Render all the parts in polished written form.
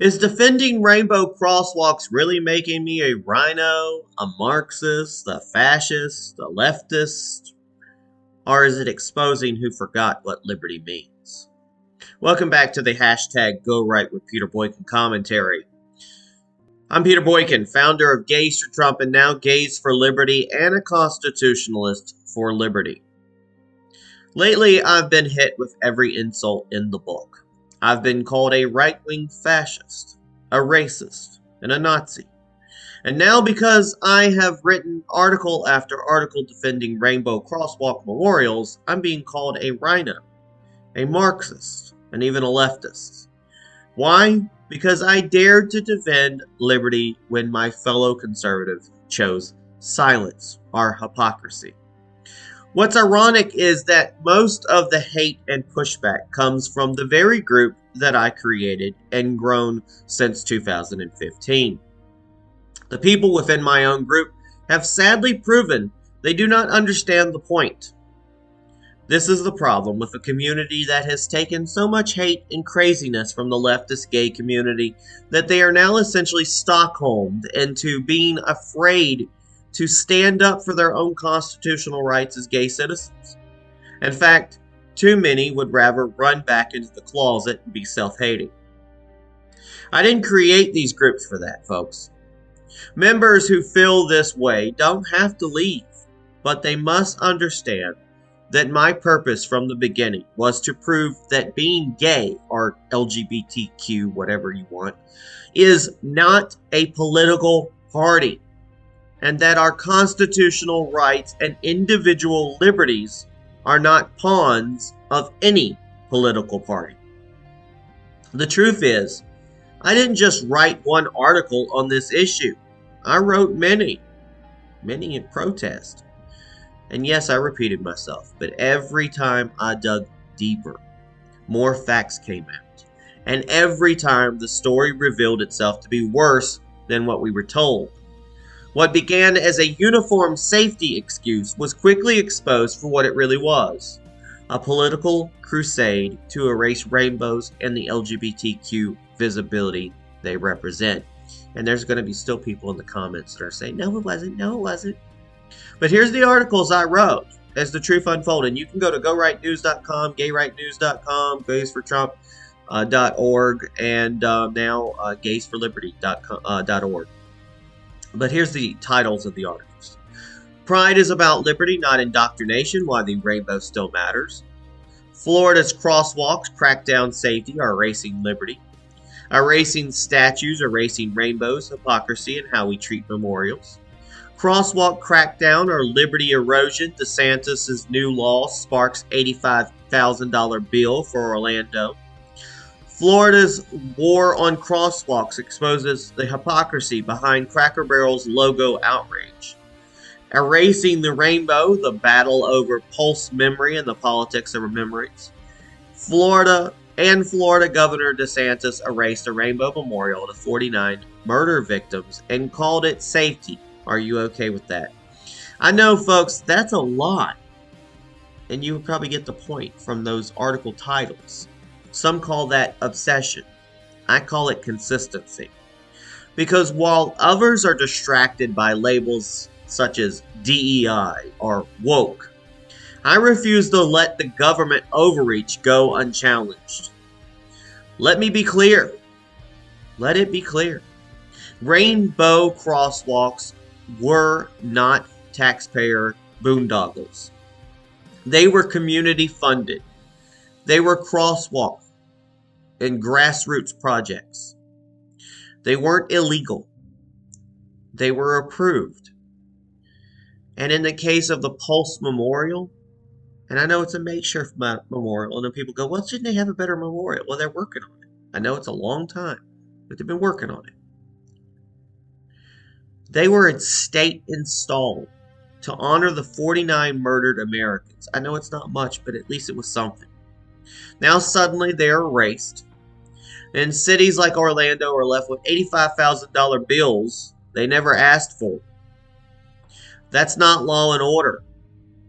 Is defending rainbow crosswalks really making me a RINO, a Marxist, a fascist, a leftist? Or is it exposing who forgot what liberty means? Welcome back to the hashtag Go Right with Peter Boykin Commentary. I'm Peter Boykin, founder of Gays for Trump and now Gays for Liberty and a constitutionalist for liberty. Lately, I've been hit with every insult in the book. I've been called a right-wing fascist, a racist, and a Nazi. And now because I have written article after article defending rainbow crosswalk memorials, I'm being called a RINO, a Marxist, and even a leftist. Why? Because I dared to defend liberty when my fellow conservatives chose silence or hypocrisy. What's ironic is that most of the hate and pushback comes from the very group that I created and grown since 2015. The people within my own group have sadly proven they do not understand the point. This is the problem with a community that has taken so much hate and craziness from the leftist gay community that they are now essentially Stockholmed into being afraid to stand up for their own constitutional rights as gay citizens. In fact, too many would rather run back into the closet and be self-hating. I didn't create these groups for that, folks. Members who feel this way don't have to leave, but they must understand that my purpose from the beginning was to prove that being gay, or LGBTQ, whatever you want, is not a political party, and that our constitutional rights and individual liberties are not pawns of any political party. The truth is, I didn't just write one article on this issue. I wrote many in protest. And yes, I repeated myself, but every time I dug deeper, more facts came out. And every time the story revealed itself to be worse than what we were told. What began as a uniform safety excuse was quickly exposed for what it really was: a political crusade to erase rainbows and the LGBTQ visibility they represent. And there's going to be still people in the comments that are saying, no, it wasn't, no, it wasn't. But here's the articles I wrote as the truth unfolded. You can go to gorightnews.com, gayrightnews.com, gaysfortrump.org, and now gaysforliberty.org. But here's the titles of the articles. Pride is about liberty, not indoctrination, why the rainbow still matters. Florida's crosswalks, crackdown safety, are erasing liberty. Erasing statues, erasing rainbows, hypocrisy, and how we treat memorials. Crosswalk crackdown or liberty erosion, DeSantis' new law sparks $85,000 bill for Orlando. Florida's war on crosswalks exposes the hypocrisy behind Cracker Barrel's logo outrage. Erasing the rainbow, the battle over pulse memory and the politics of memories. Florida Governor DeSantis erased a rainbow memorial to 49 murder victims and called it safety. Are you okay with that? I know, folks, that's a lot. And you would probably get the point from those article titles. Some call that obsession. I call it consistency. Because while others are distracted by labels such as DEI or woke, I refuse to let the government overreach go unchallenged. Let me be clear. Let it be clear. Rainbow crosswalks were not taxpayer boondoggles. They were community funded. They were crosswalk and grassroots projects. They weren't illegal. They were approved. And in the case of the Pulse Memorial, and I know it's a makeshift memorial, and then people go, well, shouldn't they have a better memorial? Well, they're working on it. I know it's a long time, but they've been working on it. They were state installed to honor the 49 murdered Americans. I know it's not much, but at least it was something. Now suddenly they are erased, and cities like Orlando are left with $85,000 bills they never asked for. That's not law and order.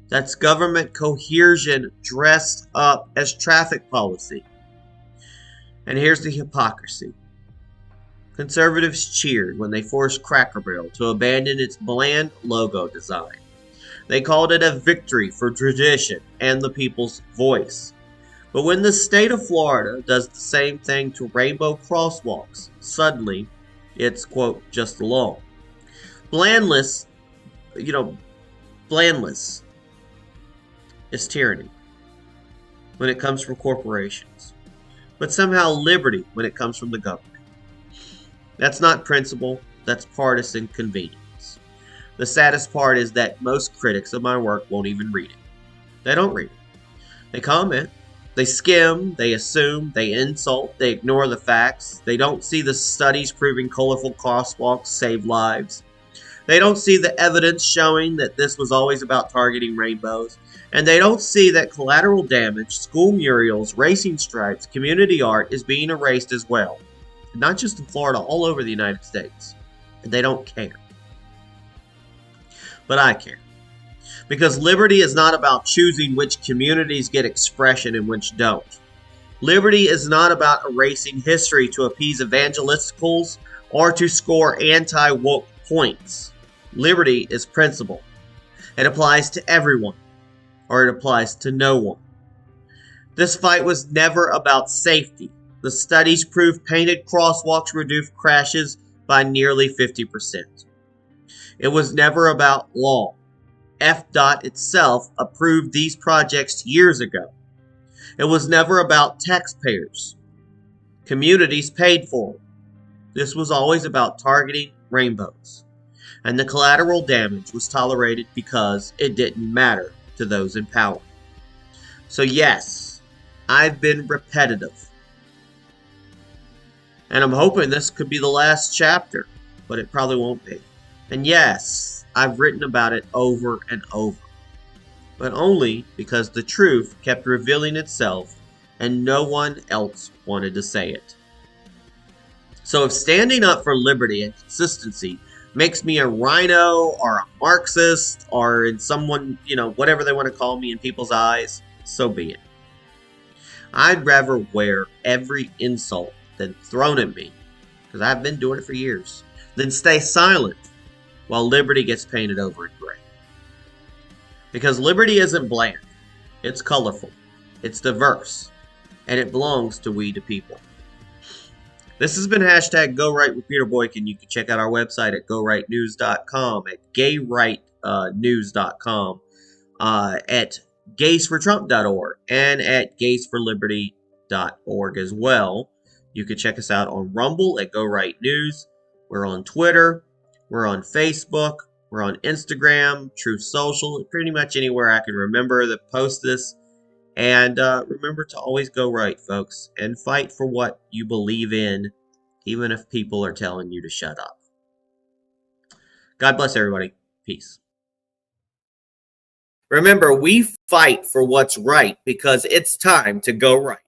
That's government coercion dressed up as traffic policy. And here's the hypocrisy. Conservatives cheered when they forced Cracker Barrel to abandon its bland logo design. They called it a victory for tradition and the people's voice. But when the state of Florida does the same thing to rainbow crosswalks, suddenly it's, quote, just the law. Blandness, blandness is tyranny when it comes from corporations, but somehow liberty when it comes from the government. That's not principle, that's partisan convenience. The saddest part is that most critics of my work won't even read it. They don't read it. They comment, they skim, they assume, they insult, they ignore the facts. They don't see the studies proving colorful crosswalks save lives. They don't see the evidence showing that this was always about targeting rainbows. And they don't see that collateral damage, school murals, racing stripes, community art is being erased as well. And not just in Florida, all over the United States. And they don't care. But I care. Because liberty is not about choosing which communities get expression and which don't. Liberty is not about erasing history to appease evangelisticals or to score anti-woke points. Liberty is principle. It applies to everyone, or it applies to no one. This fight was never about safety. The studies prove painted crosswalks reduce crashes by nearly 50%. It was never about law. FDOT itself approved these projects years ago. It was never about taxpayers. Communities paid for them. This was always about targeting rainbows. And the collateral damage was tolerated because it didn't matter to those in power. So yes, I've been repetitive. And I'm hoping this could be the last chapter, but it probably won't be. And yes, I've written about it over and over, but only because the truth kept revealing itself and no one else wanted to say it. So if standing up for liberty and consistency makes me a RINO or a Marxist or in someone, whatever they want to call me in people's eyes, so be it. I'd rather wear every insult than thrown at me, because I've been doing it for years, than stay silent while liberty gets painted over in gray. Because liberty isn't bland. It's colorful. It's diverse. And it belongs to we the people. This has been hashtag Go Right with Peter Boykin. You can check out our website at gorightnews.com, at gayrightnews.com, at gaysfortrump.org, and at gaysforliberty.org as well. You can check us out on Rumble at Go Right News. We're on Twitter. We're on Facebook. We're on Instagram, Truth Social, pretty much anywhere I can remember that post this. And remember to always go right, folks, and fight for what you believe in, even if people are telling you to shut up. God bless everybody. Peace. Remember, we fight for what's right because it's time to go right.